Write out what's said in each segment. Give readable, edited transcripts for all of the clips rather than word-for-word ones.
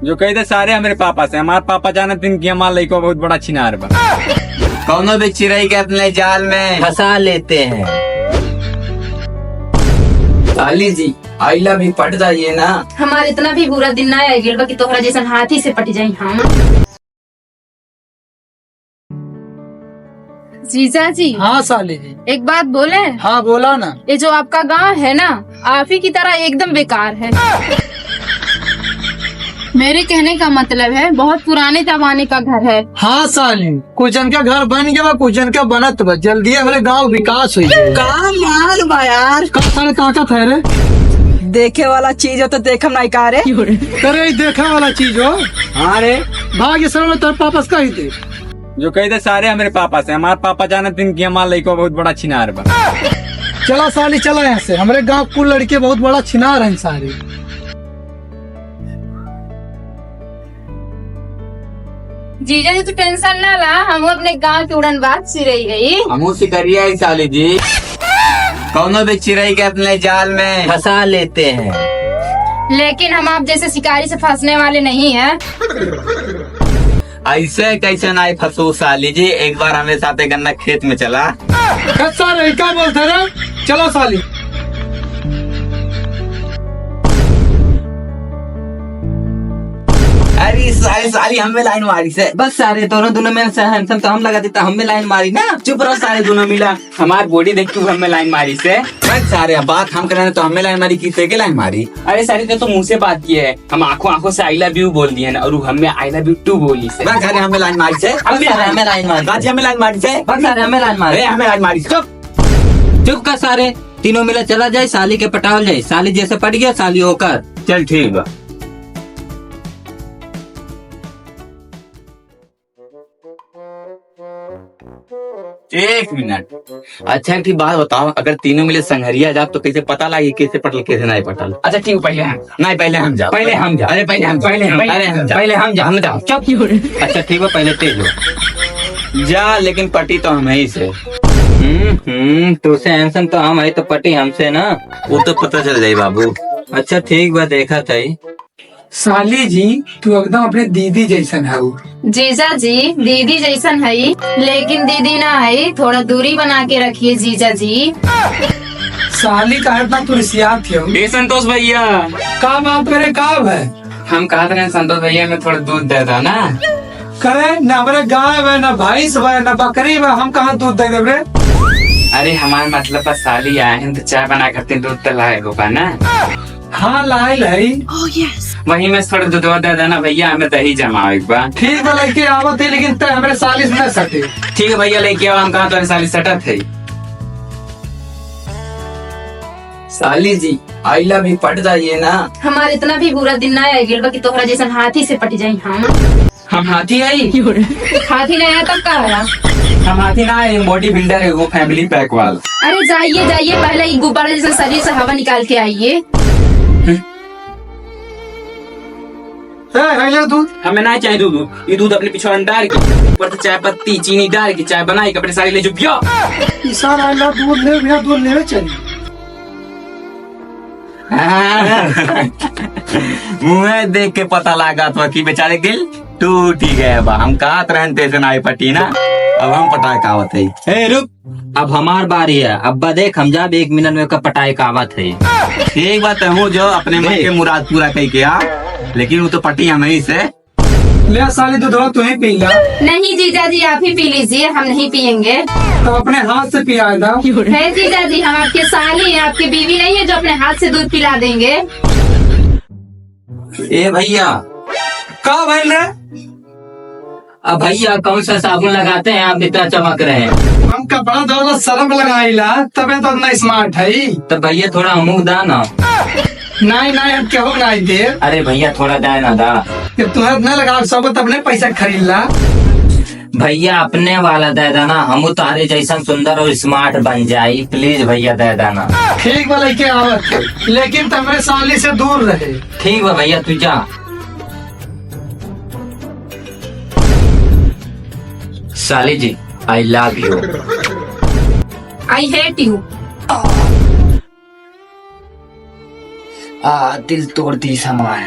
जो कही थे सारे हमारे पापा से। हमारे पापा जानते हैं कि हमारा लड़का बहुत बड़ा छिनार बा। कौनो भी चिड़ै के अपने जाल में फंसा लेते हैं। साली जी आइला भी पट जाइए ना। हमारे इतना भी बुरा दिन ना आएगा बा कि तोहरा जैसा हाथी से पट जाई हम। जीजा जी। हाँ साली जी। एक बात बोले। हाँ बोला ना। ये जो आपका गांव है ना, आप ही की तरह एकदम बेकार है। मेरे कहने का मतलब है बहुत पुराने जमाने का घर है। हाँ साली, कुछ जन का घर बन गया, कुछ जन का बनत बा। जल्दी हमारे गांव विकास हुई। कहाँ माल बा यार। सारे काका ठहरे देखे वाला चीज हो तो देखम नहीं का रे। करे देखा वाला चीज हो। हाँ रे भाग्य सर में तेरे पापा का ही थे। जो कही थे सारे हमारे पापा से। हमारे पापा जानते हैं कि हमारा लड़का बहुत बड़ा छिनार बा। चला साली चला यहाँ से। हमारे गांव कुल लड़के बहुत बड़ा छिनार हैं सारे। जीजा जी तो टेंशन ना ला, हम अपने गांव की उड़न बात सी रही गई। हमू सिकरिया ही साली जी। कौनो भी चिड़ै के अपने जाल में फंसा लेते हैं। लेकिन हम आप जैसे शिकारी से फंसने वाले नहीं हैं। ऐसे कैसे ना फंसू साली जी। एक बार हमें साथ गन्ना खेत में चला। सारे क्या बोलते रहे। चलो साली। अरे साली हमें लाइन मारी से। बस सारे दोनों में से हैंडसम तो हम लगा देता। हमें लाइन मारी ना। चुप रहो सारे दोनों मिला। हमारी बॉडी देख के हमें लाइन मारी से। बस सारे बात हम करें तो हमें लाइन मारी। किसे के लाइन मारी। अरे सारी तो मुंह से बात की है। हम आंखों से आई लव यू बोल दिए ना, और हमें आई लव यू टू बोली से। बस सारे हमें लाइन मारी से। हमें लाइन मारी। बाजी हमें लाइन मारी से। बस सारे हमें लाइन मारे। अरे हमें लाइन मारी। चुप कर सारे। तीनों मिला चला जाए, साली के पटावल जाए। साली जैसे पट गया साली होकर। चल ठीक बा। एक मिनट। अच्छा एक बात बताओ, अगर तीनों मिले संघरिया जाओ तो कैसे पता लगे कैसे पटल कैसे नहीं पटल। अच्छा ठीक है, पहले हम नहीं पहले हम जाओ। पहले हम जाओ। अरे पहले हम पहले हम जाओ। हम जाओ। अच्छा ठीक है पहले तेज हो जा। लेकिन पटी तो हम ही से। तुझसे हैंडसम तो हम है तो पटी हमसे ना। वो तो पता चल जाये बाबू। अच्छा ठीक बा, देखा था। साली जी तू एकदम अपने दीदी जैसन है। जीजा जी दीदी जैसन है, लेकिन दीदी ना है। थोड़ा दूरी बना के रखिए जीजा जी। साली का इतना तू रिसियात थी। ये संतोष भैया, का बात करे काब है। हम कहा रहे संतोष भैया में थोड़ा दूध दे दो ना। करे न हमारे गाय है, न भैंस है, न बकरी है। हम कहाँ दूध दे दे रे। अरे हमारे मतलब पर साली आए हैं तो चाय बना करते दूध तो लाए होगा ना। हाँ लाइल है। वही में थोड़ा दूध दे देना भैया, हमें दही जमाओ एक बार। ठीक है लेके आवत है, लेकिन ते हमारे साली से न सके। ठीक है भैया लेके आओ। हम कहा तो साली सटत है। साली जी आइला भी पट जाइए ना। हमारे इतना भी बुरा दिन ना आएगा बा कि तोहरा जैसा हाथी से पट जाई हम। हम हाथी आई। हाथी नहीं आया तब का आया। हम हाथी ना आए, बॉडी बिल्डर है वो, फैमिली पैक वाला। अरे जाइए पहले एक गुब्बारे जैसा शरीर से हवा निकाल के आइए। दूध हमें ना चाहिए दूध। ये दूध अपने पिछवाड़ डाल के ऊपर से चाय पत्ती चीनी डाल के चाय बनाई कपड़े सारी ले जो सारा दूध ले भैया, दूध ले चलिए। मुँह देख के पता लगा तो कि बेचारे दिल टूट ही गया बा। हम कहा रहते थे ना पटी ना। अब हम पटाए कावत है। ए रुक, अब हमार बारी है। अब्बा देख हम जाब 1 मिनट में पटाए कावत है। एक बात हूँ जो अपने मन के मुराद पूरा कही के आ, लेकिन वो तो पटी हम ही से। ले साली दूध तू ही पी ला। नहीं जीजा जी आप ही पी लीजिए, हम नहीं पियेंगे। तो अपने हाथ से पिया था। है जीजा जी, हम आपके साली हैं, आपकी बीवी नहीं है जो अपने हाथ से दूध पिला देंगे। ए भैया का भइल रे। अब भैया कौन सा साबुन लगाते हैं आप इतना चमक रहे हैं। हम कपड़ा धोना सरफ लगाईला तबे तो इतना स्मार्ट है। तो भैया थोड़ा मुँह दा ना। नहीं हम क्यों नहीं दे। अरे भैया थोड़ा दाए ना दा। तुम्हें न लगा सब अपने पैसा खरीद ला। भैया अपने वाला दे देना, हम तारे जैसा सुंदर और स्मार्ट बन जाये। प्लीज भैया दे देना। ठीक बा लेके आवत, लेकिन तुम्हारे साली से दूर रहे। ठीक बा भैया तू जा। साली जी I love you. I hate you. दिल तोड़ दी समार।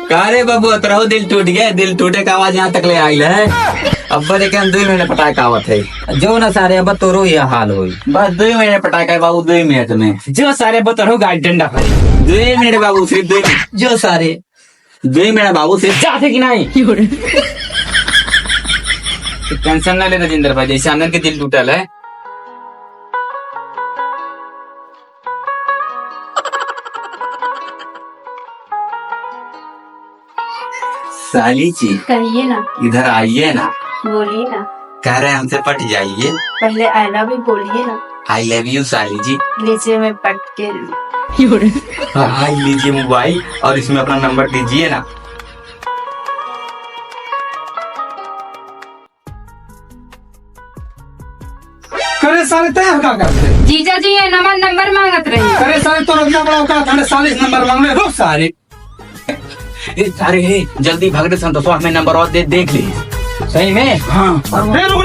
कारे बाबू तरहो दिल टूट गया, दिल टूटे का आवाज यहाँ तक ले आई है। अब बड़े के 2 महीने पटाखा आवत है, जो ना सारे अब तोरो ये हाल होई। बस 2 महीने पटाखा है बाबू, 2 मिनट में। जो सारे बतरो गाड़ी डंडा फरी 2 मिनट बाबू, सिर्फ 2 मिनट। जो सारे 2 मिनट बाबू सिर्फ। जाते कि नहीं टेंशन ना ले राजेंद्र भाई, जैसे आनंद के दिल टूटल है। साली जी कहिए ना, इधर आइए ना, बोलिए ना, कह रहे हैं हमसे पट जाइए। पहले आई लव यू बोलिए ना। आई लव यू साली जी। लीजिए मैं पट के। हाँ लीजिए मोबाइल और इसमें अपना नंबर दीजिए ना। करे साले तय का करते जीजा जी ये नंबर मांगत रही। करे साले तो रुपया बड़ा होता है 40 नंबर मांग ले रुक साले। अरे हे जल्दी भाग रे संतोष में नंबर और देख ली। सही में। हाँ रुक